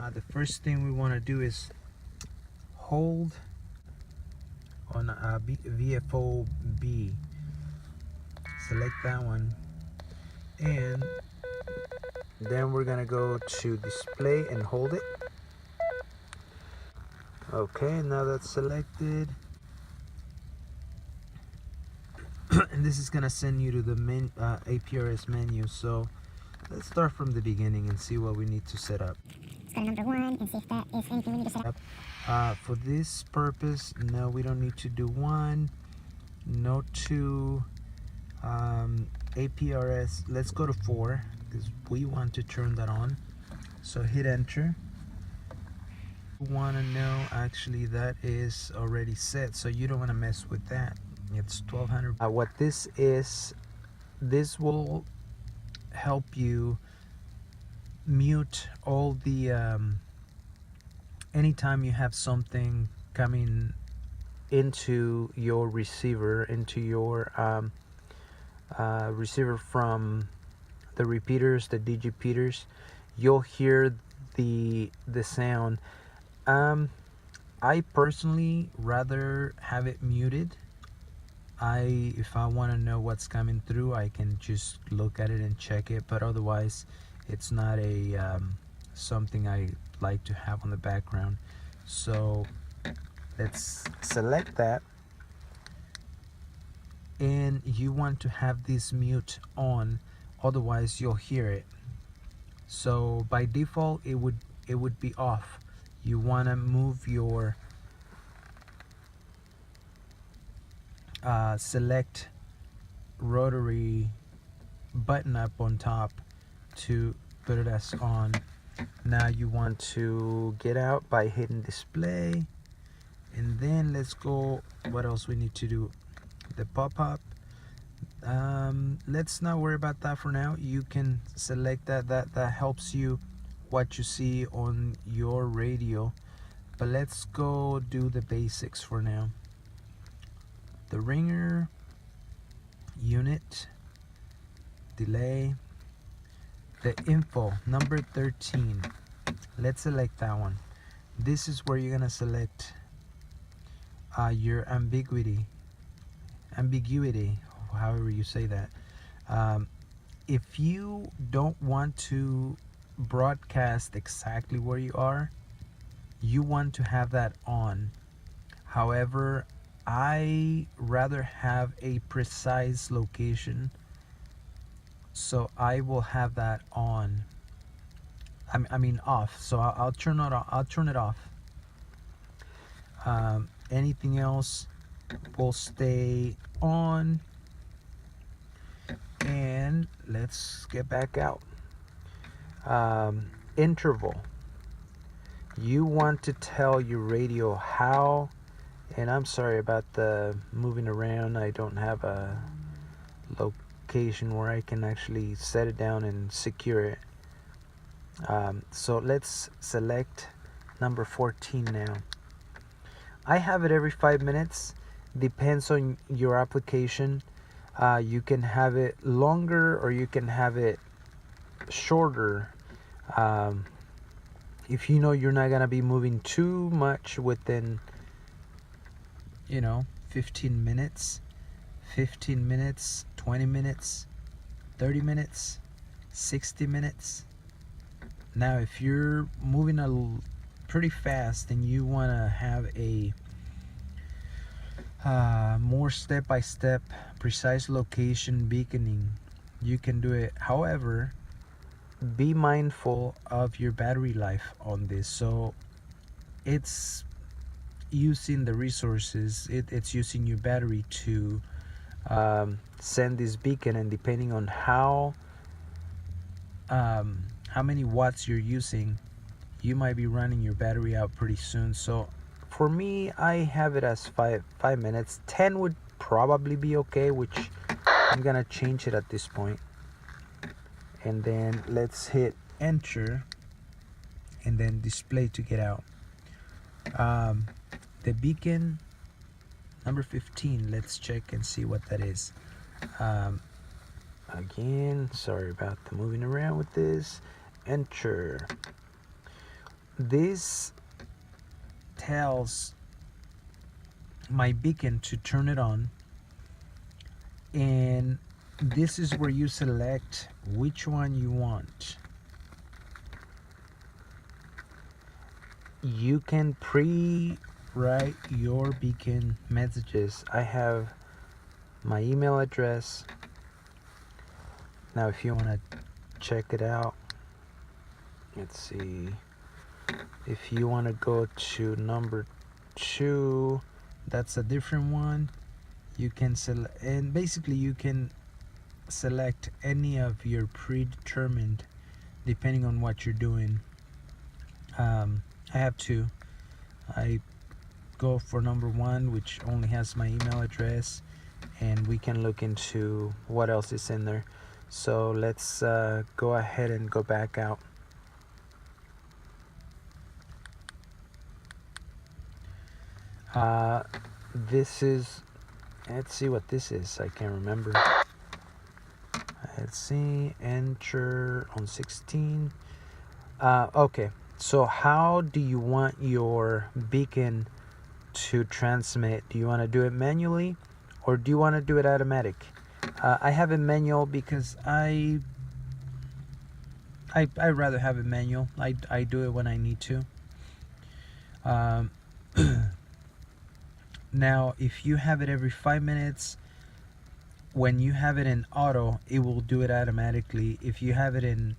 the first thing we want to do is hold on VFO-B. Select that one, and then we're gonna go to display and hold it. Okay, now that's selected. And this is gonna send you to the APRS menu. So let's start from the beginning and see what we need to set up. Let's go to number 1 and see if that is anything we need to set up. For this purpose, no, we don't need to do 1, no 2, APRS. Let's go to 4 because we want to turn that on. So hit enter. Want to know, actually that is already set, so you don't want to mess with that. It's 1200. What this is, this will help you mute all the anytime you have something coming into your receiver, into your receiver from the repeaters, the digipeaters, you'll hear the sound. I personally rather have it muted. If I want to know what's coming through, I can just look at it and check it, but otherwise it's not a something I like to have on the background. So let's select that, and you want to have this mute on, otherwise you'll hear it. So by default it would be off. You want to move your select rotary button up on top to put it as on. Now you want to get out by hitting display, and then let's go, what else we need to do, the pop-up. Let's not worry about that for now. You can select that helps you what you see on your radio, but let's go do the basics for now. The ringer, unit, delay, the info, number 13. Let's select that one. This is where you're gonna select your ambiguity, however you say that. If you don't want to broadcast exactly where you are, you want to have that on. However, I rather have a precise location, so I will have that on. I mean off. So I'll turn it off. I'll turn it off. Anything else will stay on. And let's get back out. Interval. You want to tell your radio how, and I'm sorry about the moving around. I don't have a location where I can actually set it down and secure it. So let's select number 14 now. I have it every 5 minutes. Depends on your application. You can have it longer or you can have it shorter. If you know you're not gonna be moving too much within 15 minutes, 20 minutes, 30 minutes, 60 minutes. Now if you're moving pretty fast and you want to have a more step-by-step precise location beaconing, you can do it. However, be mindful of your battery life on this. So it's using the resources, it's using your battery to send this beacon, and depending on how many watts you're using, you might be running your battery out pretty soon. So for me, I have it as 5 minutes. 10 would probably be okay, which I'm gonna change it at this point. And then let's hit enter and then display to get out. The beacon number 15, let's check and see what that is. Again, sorry about the moving around with this. Enter. this tells my beacon to turn it on, and this is where you select which one you want. You can pre-write your beacon messages. I have my email address. Now if you want to check it out, let's see, if you want to go to number 2, that's a different one. You can select, and basically you can select any of your predetermined depending on what you're doing. I have 2. I go for number 1, which only has my email address, and we can look into what else is in there. So let's go ahead and go back out. This is, let's see what this is. I can't remember. Let's see, enter on 16. Okay, so how do you want your beacon to transmit? Do you want to do it manually, or do you want to do it automatic? I have it manual because I rather have it manual. I do it when I need to. Now, if you have it every 5 minutes, when you have it in auto, it will do it automatically. If you have it in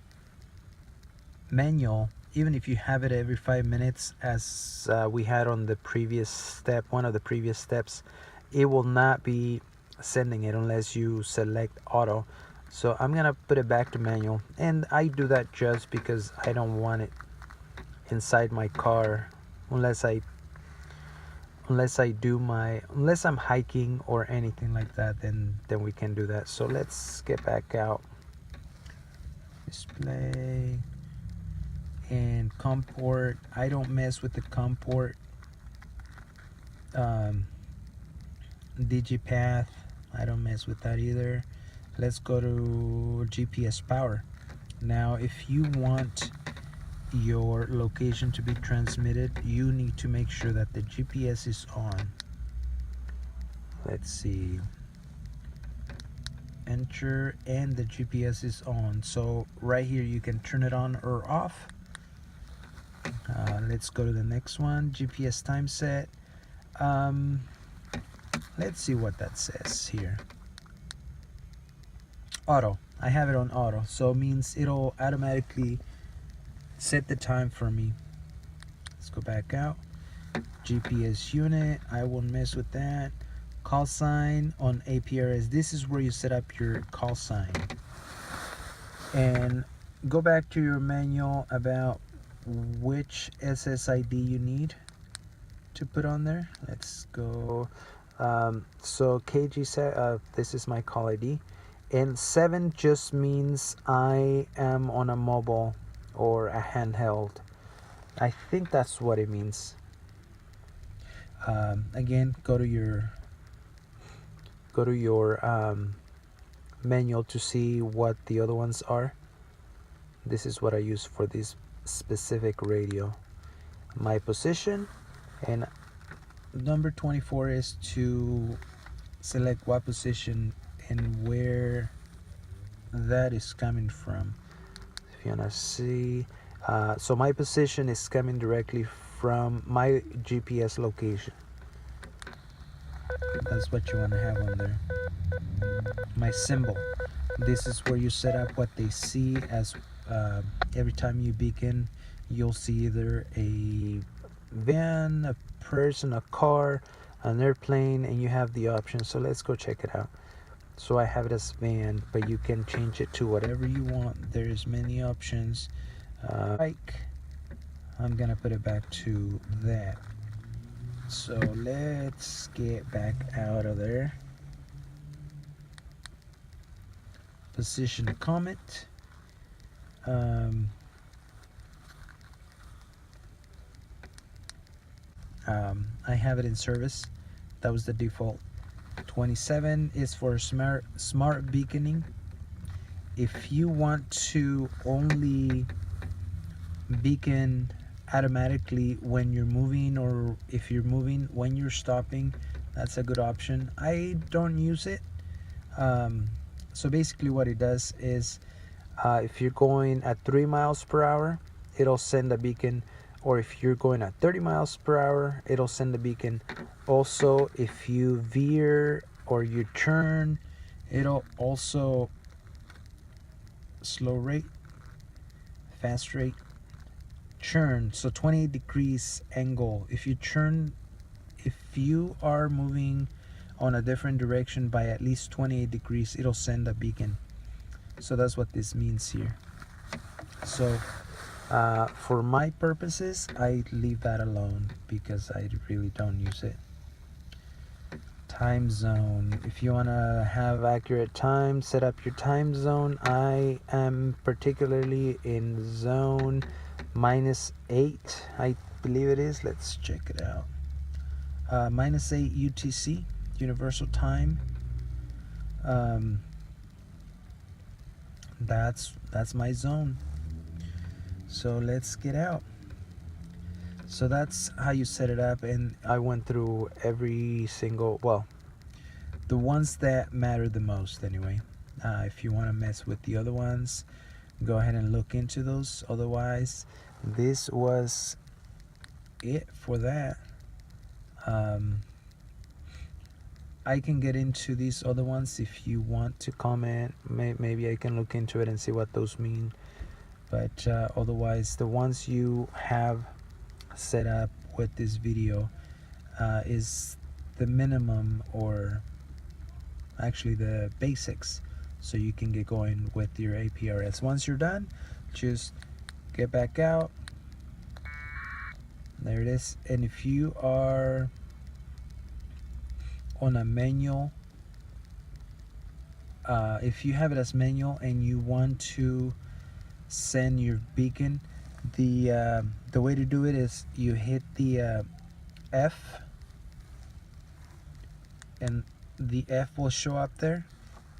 manual, even if you have it every 5 minutes, as we had on the previous step, one of the previous steps, it will not be sending it unless you select auto. So I'm gonna put it back to manual, and I do that just because I don't want it inside my car unless I'm hiking or anything like that, then we can do that. So let's get back out. Display and COM port. I don't mess with the COM port. Digipath, I don't mess with that either. Let's go to GPS power. Now if you want your location to be transmitted, you need to make sure that the GPS is on. Let's see, enter, and the GPS is on. So right here you can turn it on or off. Let's go to the next one, GPS time set. Let's see what that says here. Auto. I have it on auto, so it means it'll automatically set the time for me. Let's go back out. GPS unit, I won't mess with that. Callsign on APRS. This is where you set up your call sign. And go back to your manual about which SSID you need to put on there. Let's go. So KG set, this is my call ID, and 7 just means I am on a mobile or a handheld. I think that's what it means. Again, go to your manual to see what the other ones are. This is what I use for this specific radio. My position, and number 24 is to select what position and where that is coming from. If you wanna see, so my position is coming directly from my GPS location. That's what you want to have on there. My symbol. This is where you set up what they see as every time you beacon. You'll see either a van, a person, a car, an airplane, and you have the option. So let's go check it out. So I have it as van, but you can change it to whatever you want. There's many options. Like, I'm gonna put it back to that. So let's get back out of there. Position comment. I have it in service. That was the default. 27 is for smart beaconing. If you want to only beacon automatically when you're moving, or if you're moving when you're stopping. That's a good option. I don't use it. So basically what it does is, if you're going at 3 miles per hour, it'll send a beacon, or if you're going at 30 miles per hour, it'll send a beacon. Also, if you veer or you turn, it'll also slow rate, fast rate, turn, so 28 degrees angle. If you are moving on a different direction by at least 28 degrees, it'll send a beacon. So that's what this means here. So for my purposes, I leave that alone because I really don't use it. Time zone. If you want to have accurate time, set up your time zone. I am particularly in zone -8, I believe it is. Let's check it out. -8 UTC, Universal Time. That's my zone. So let's get out. So that's how you set it up, and I went through every single, well, the ones that matter the most anyway. If you want to mess with the other ones, go ahead and look into those. Otherwise, this was it for that. I can get into these other ones if you want to comment. Maybe I can look into it and see what those mean. But otherwise, the ones you have set up with this video is the minimum, or actually the basics, so you can get going with your APRS. Once you're done, just get back out. There it is. And if you are on a manual, if you have it as manual and you want to send your beacon, the way to do it is you hit the F, and the F will show up there,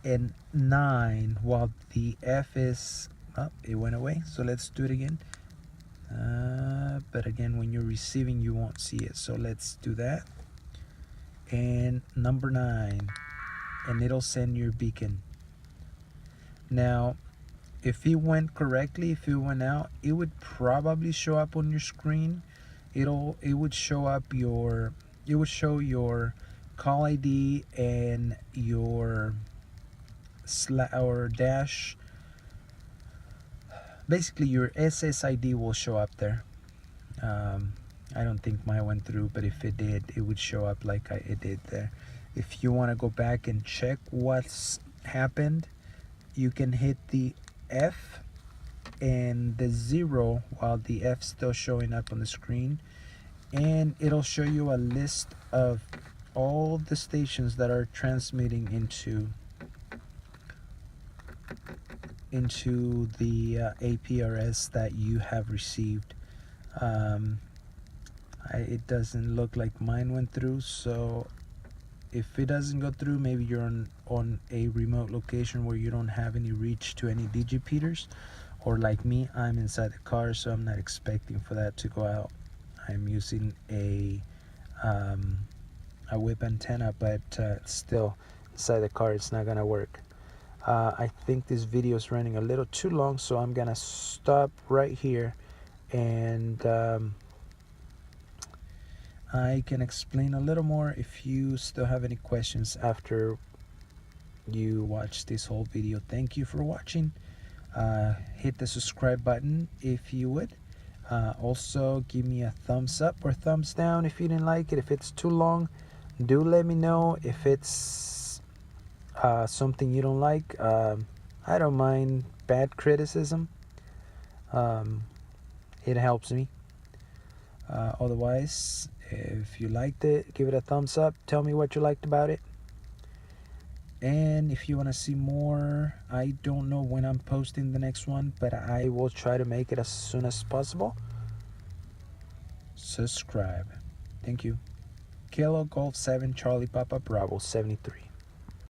and 9, while the F is it went away. So let's do it again. But again, when you're receiving, you won't see it. So let's do that. And number 9, and it'll send your beacon. Now, if it went correctly, if it went out, it would probably show up on your screen. It would show up your, it would show your call ID and your or dash. Basically, your SSID will show up there. I don't think mine went through, but if it did, it would show up like it did there. If you want to go back and check what's happened, you can hit the F and the 0 while the F's still showing up on the screen, and it'll show you a list of all the stations that are transmitting into the APRS that you have received. It doesn't look like mine went through, so if it doesn't go through, maybe you're on a remote location where you don't have any reach to any digipeaters, or like me, I'm inside the car, so I'm not expecting for that to go out. I'm using a whip antenna, but still inside the car it's not gonna work. I think this video is running a little too long, so I'm gonna stop right here, and I can explain a little more if you still have any questions after you watch this whole video. Thank you for watching. Hit the subscribe button if you would. Also, give me a thumbs up or thumbs down if you didn't like it. If it's too long, do let me know. If it's something you don't like, I don't mind bad criticism. It helps me. Otherwise, if you liked it, give it a thumbs up. Tell me what you liked about it. And if you want to see more, I don't know when I'm posting the next one, but I will try to make it as soon as possible. Subscribe. Thank you. Kilo Golf 7 Charlie Papa Bravo 73.